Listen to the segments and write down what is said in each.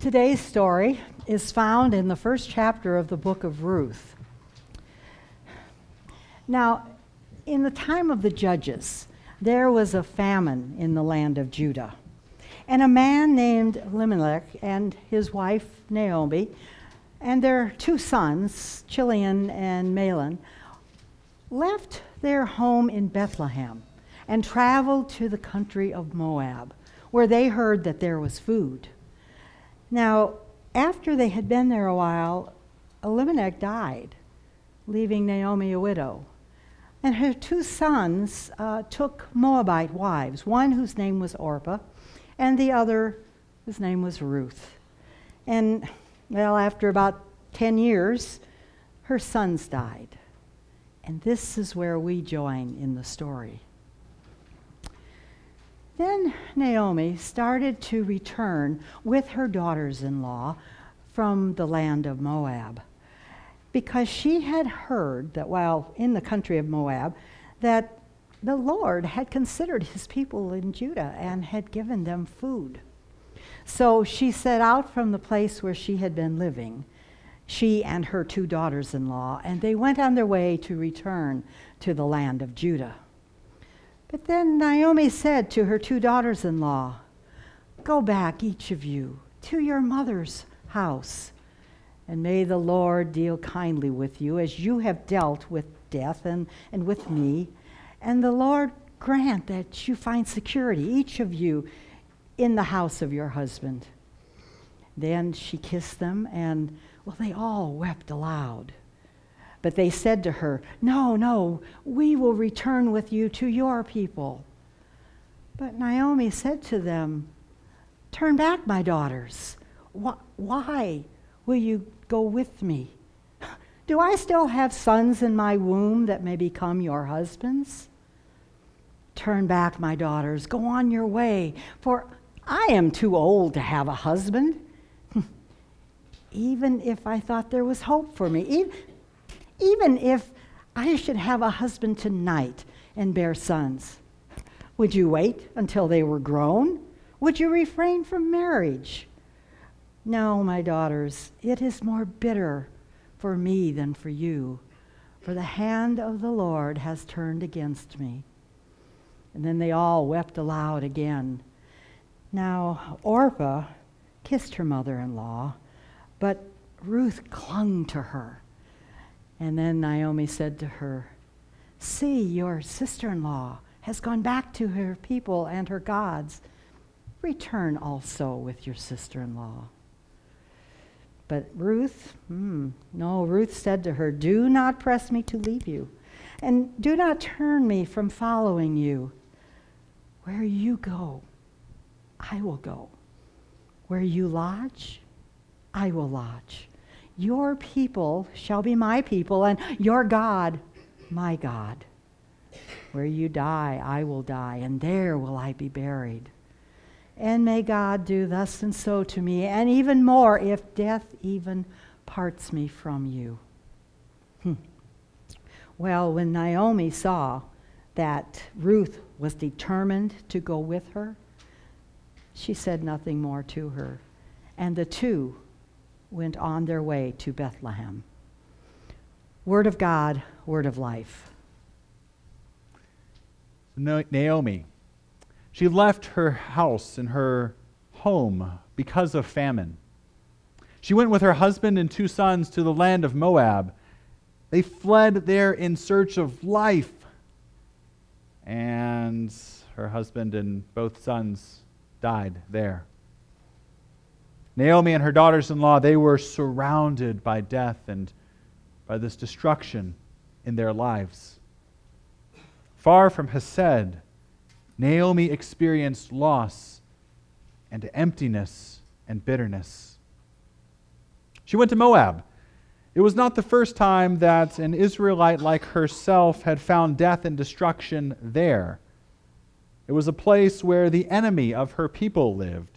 Today's story is found in the first chapter of the book of Ruth. Now, in the time of the judges, there was a famine in the land of Judah. And a man named Elimelech and his wife Naomi and their two sons, Chilion and Mahlon, left their home in Bethlehem and traveled to the country of Moab, where they heard that there was food. Now, after they had been there a while, Elimelech died, leaving Naomi a widow. And her two sons took Moabite wives, one whose name was Orpah, and the other whose name was Ruth. And, well, after about 10 years, her sons died. And this is where we join in the story. Then Naomi started to return with her daughters-in-law from the land of Moab, because she had heard that while in the country of Moab, that the Lord had considered his people in Judah and had given them food. So she set out from the place where she had been living, she and her two daughters-in-law, and they went on their way to return to the land of Judah. But then Naomi said to her two daughters-in-law, "Go back, each of you, to your mother's house, and may the Lord deal kindly with you as you have dealt with death and with me, and the Lord grant that you find security, each of you, in the house of your husband." Then she kissed them, and, well, they all wept aloud. But they said to her, No, we will return with you to your people." But Naomi said to them, "Turn back, my daughters. Why will you go with me? Do I still have sons in my womb that may become your husbands? Turn back, my daughters. Go on your way, for I am too old to have a husband. Even if I thought there was hope for me, even if I should have a husband tonight and bear sons, would you wait until they were grown? Would you refrain from marriage? No, my daughters, it is more bitter for me than for you, for the hand of the Lord has turned against me." And then they all wept aloud again. Now Orpah kissed her mother-in-law, but Ruth clung to her. And then Naomi said to her, "See, your sister-in-law has gone back to her people and her gods. Return also with your sister-in-law." But Ruth said to her, "Do not press me to leave you, and do not turn me from following you. Where you go, I will go. Where you lodge, I will lodge. Your people shall be my people, and your God, my God. Where you die, I will die, and there will I be buried. And may God do thus and so to me, and even more, if death even parts me from you." Well, when Naomi saw that Ruth was determined to go with her, she said nothing more to her, and the two went on their way to Bethlehem. Word of God, word of life. Naomi, she left her house and her home because of famine. She went with her husband and two sons to the land of Moab. They fled there in search of life. And her husband and both sons died there. Naomi and her daughters-in-law, they were surrounded by death and by this destruction in their lives. Far from Hesed, Naomi experienced loss and emptiness and bitterness. She went to Moab. It was not the first time that an Israelite like herself had found death and destruction there. It was a place where the enemy of her people lived.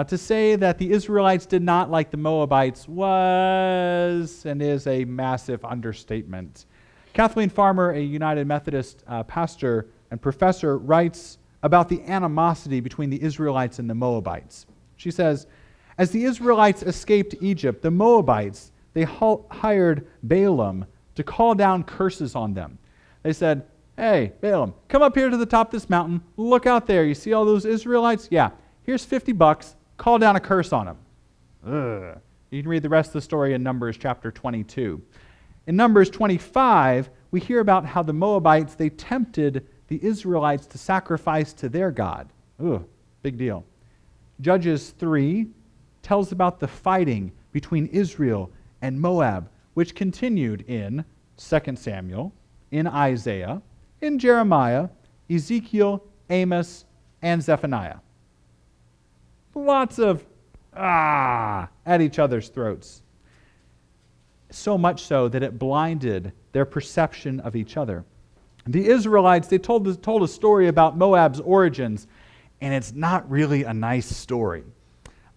To say that the Israelites did not like the Moabites was and is a massive understatement. Kathleen Farmer, a United Methodist pastor and professor, writes about the animosity between the Israelites and the Moabites. She says, As the Israelites escaped Egypt, the Moabites, they hired Balaam to call down curses on them. They said, "Hey, Balaam, come up here to the top of this mountain. Look out there. You see all those Israelites? Yeah, here's $50. Call down a curse on them." Ugh. You can read the rest of the story in Numbers chapter 22. In Numbers 25, we hear about how the Moabites, they tempted the Israelites to sacrifice to their God. Ugh, big deal. Judges 3 tells about the fighting between Israel and Moab, which continued in 2 Samuel, in Isaiah, in Jeremiah, Ezekiel, Amos, and Zephaniah. Lots of at each other's throats. So much so that it blinded their perception of each other. The Israelites, they told a story about Moab's origins, and it's not really a nice story.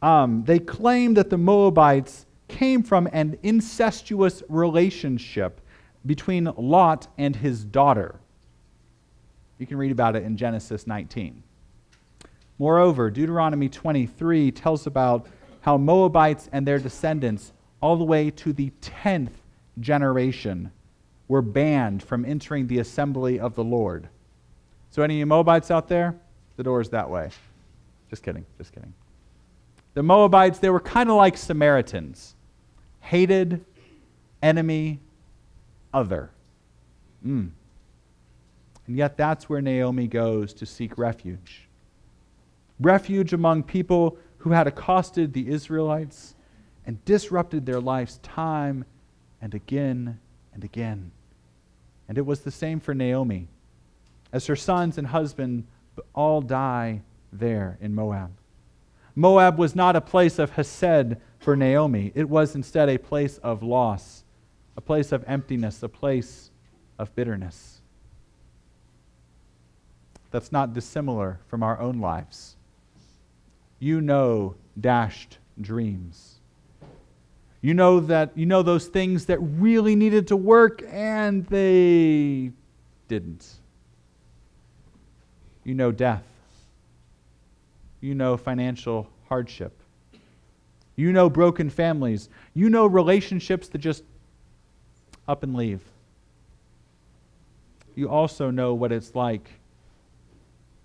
They claim that the Moabites came from an incestuous relationship between Lot and his daughter. You can read about it in Genesis 19. Moreover, Deuteronomy 23 tells about how Moabites and their descendants, all the way to the 10th generation, were banned from entering the assembly of the Lord. So any of you Moabites out there? The door's that way. Just kidding. The Moabites, they were kind of like Samaritans. Hated, enemy, other. And yet that's where Naomi goes to seek refuge. Refuge among people who had accosted the Israelites and disrupted their lives time and again and again. And it was the same for Naomi, as her sons and husband all die there in Moab. Moab was not a place of Hesed for Naomi. It was instead a place of loss, a place of emptiness, a place of bitterness. That's not dissimilar from our own lives. You know dashed dreams. You know those things that really needed to work and they didn't. You know death. You know financial hardship. You know broken families. You know relationships that just up and leave. You also know what it's like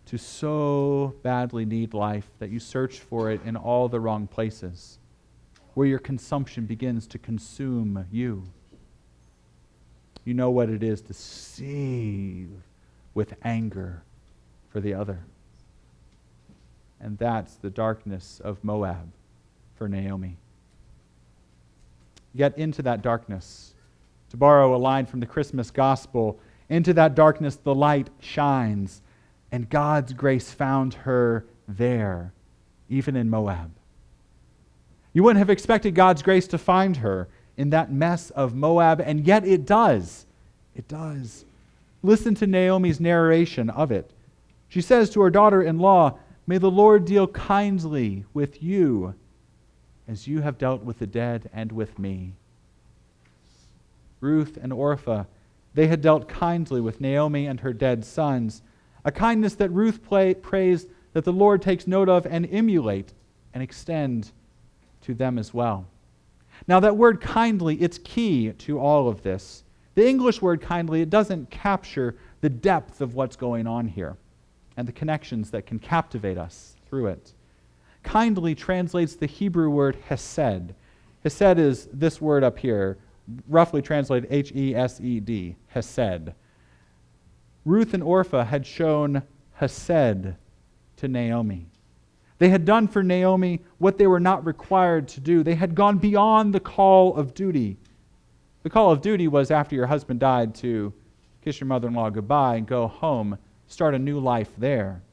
to so badly need life that you search for it in all the wrong places, where your consumption begins to consume you. You know what it is to seethe with anger for the other. And that's the darkness of Moab for Naomi. Yet into that darkness, to borrow a line from the Christmas gospel, into that darkness the light shines, and God's grace found her there, even in Moab. You wouldn't have expected God's grace to find her in that mess of Moab, and yet it does. It does. Listen to Naomi's narration of it. She says to her daughter-in-law, "May the Lord deal kindly with you, as you have dealt with the dead and with me." Ruth and Orpah, they had dealt kindly with Naomi and her dead sons, a kindness that Ruth prays that the Lord takes note of and emulate and extend to them as well. Now that word kindly, it's key to all of this. The English word kindly, it doesn't capture the depth of what's going on here and the connections that can captivate us through it. Kindly translates the Hebrew word hesed. Hesed is this word up here, roughly translated H-E-S-E-D, hesed. Ruth and Orpah had shown hesed to Naomi. They had done for Naomi what they were not required to do. They had gone beyond the call of duty. The call of duty was after your husband died to kiss your mother-in-law goodbye and go home, start a new life there.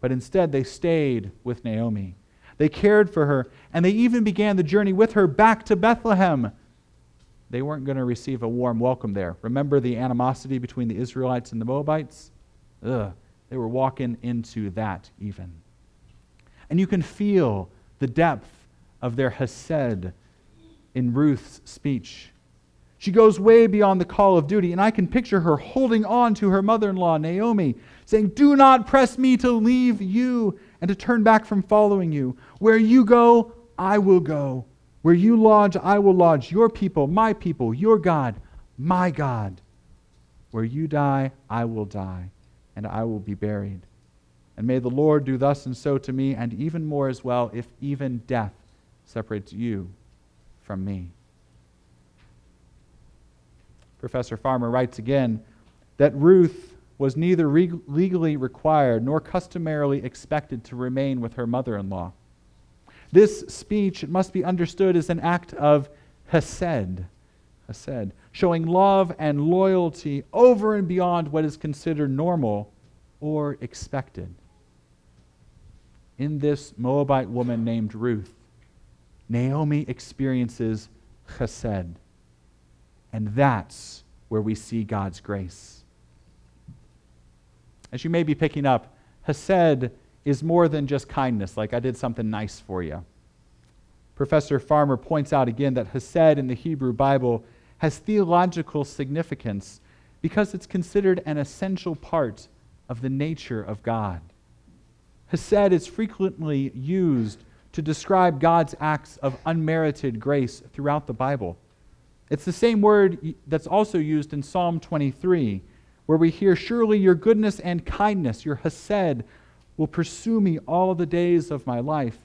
But instead they stayed with Naomi. They cared for her, and they even began the journey with her back to Bethlehem. They weren't going to receive a warm welcome there. Remember the animosity between the Israelites and the Moabites? They were walking into that even. And you can feel the depth of their hesed in Ruth's speech. She goes way beyond the call of duty, and I can picture her holding on to her mother-in-law, Naomi, saying, "Do not press me to leave you and to turn back from following you. Where you go, I will go. Where you lodge, I will lodge. Your people, your God, my God. Where you die, I will die, and I will be buried. And may the Lord do thus and so to me, and even more as well, if even death separates you from me. Professor Farmer writes again that Ruth was neither legally required nor customarily expected to remain with her mother-in-law. This speech, it must be understood as an act of Hesed, showing love and loyalty over and beyond what is considered normal or expected. In this Moabite woman named Ruth, Naomi experiences Hesed, and that's where we see God's grace. As you may be picking up, Hesed is more than just kindness, like I did something nice for you. Professor Farmer points out again that Hesed in the Hebrew Bible has theological significance because it's considered an essential part of the nature of God. Hesed is frequently used to describe God's acts of unmerited grace throughout the Bible. It's the same word that's also used in Psalm 23, where we hear, "Surely your goodness and kindness, your Hesed, will pursue me all the days of my life."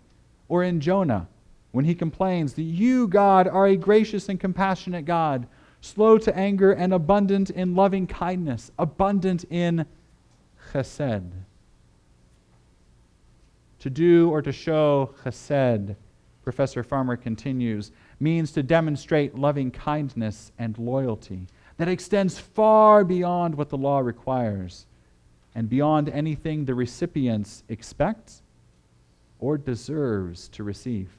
Or in Jonah, when he complains that you, God, are a gracious and compassionate God, slow to anger and abundant in loving kindness, abundant in Hesed. To do or to show Hesed, Professor Farmer continues, means to demonstrate loving kindness and loyalty that extends far beyond what the law requires and beyond anything the recipients expect or deserves to receive.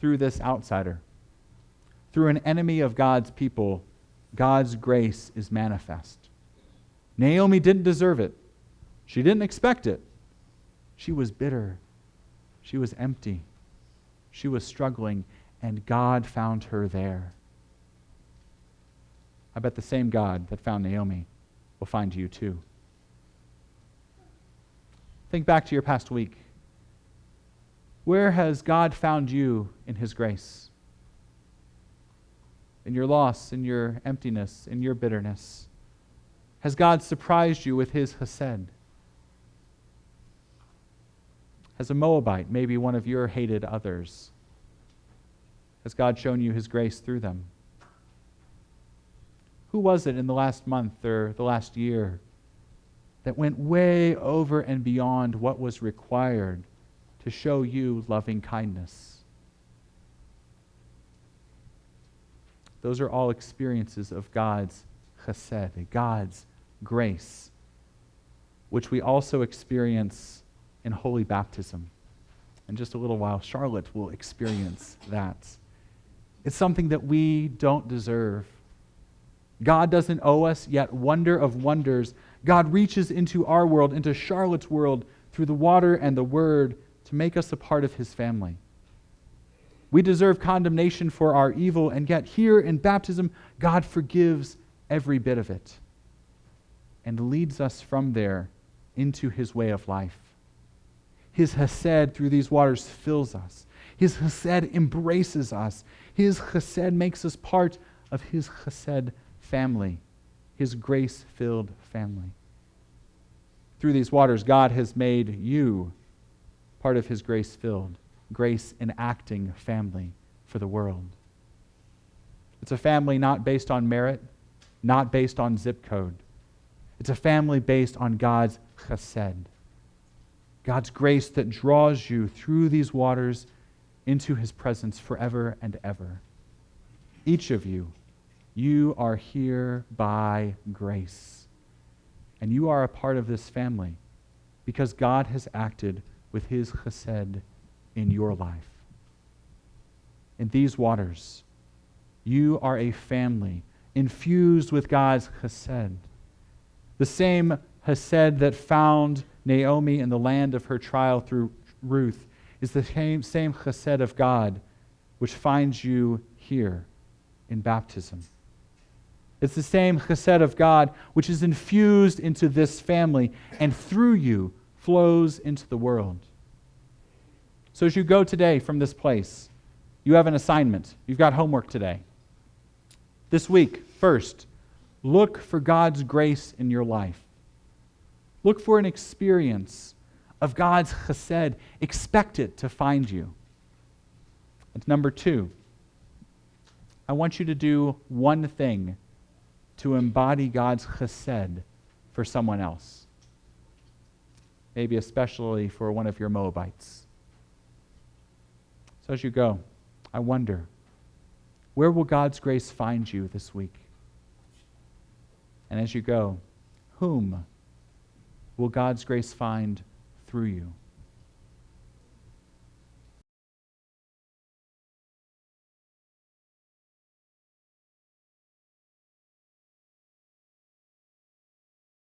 Through this outsider, through an enemy of God's people, God's grace is manifest. Naomi didn't deserve it. She didn't expect it. She was bitter. She was empty. She was struggling, and God found her there. I bet the same God that found Naomi will find you too. Think back to your past week. Where has God found you in His grace? In your loss, in your emptiness, in your bitterness? Has God surprised you with His Hesed? Has a Moabite, maybe one of your hated others, has God shown you His grace through them? Who was it in the last month or the last year that went way over and beyond what was required to show you loving kindness? Those are all experiences of God's Hesed, God's grace, which we also experience in holy baptism. In just a little while, Charlotte will experience that. It's something that we don't deserve. God doesn't owe us, yet wonder of wonders, God reaches into our world, into Charlotte's world, through the water and the word to make us a part of His family. We deserve condemnation for our evil, and yet here in baptism, God forgives every bit of it and leads us from there into His way of life. His Hesed through these waters fills us. His Hesed embraces us. His Hesed makes us part of His Hesed family, His grace-filled family. Through these waters, God has made you part of His grace-filled, grace-enacting family for the world. It's a family not based on merit, not based on zip code. It's a family based on God's Hesed, God's grace that draws you through these waters into His presence forever and ever. Each of you, you are here by grace. And you are a part of this family because God has acted with His Hesed in your life. In these waters, you are a family infused with God's Hesed. The same Hesed that found Naomi in the land of her trial through Ruth is the same Hesed of God which finds you here in baptism. It's the same Hesed of God which is infused into this family and through you flows into the world. So as you go today from this place, you have an assignment. You've got homework today. This week, first, look for God's grace in your life. Look for an experience of God's chesed. Expect it to find you. And number 2, I want you to do one thing to embody God's chesed for someone else. Maybe especially for one of your Moabites. So as you go, I wonder, where will God's grace find you this week? And as you go, whom will God's grace find through you?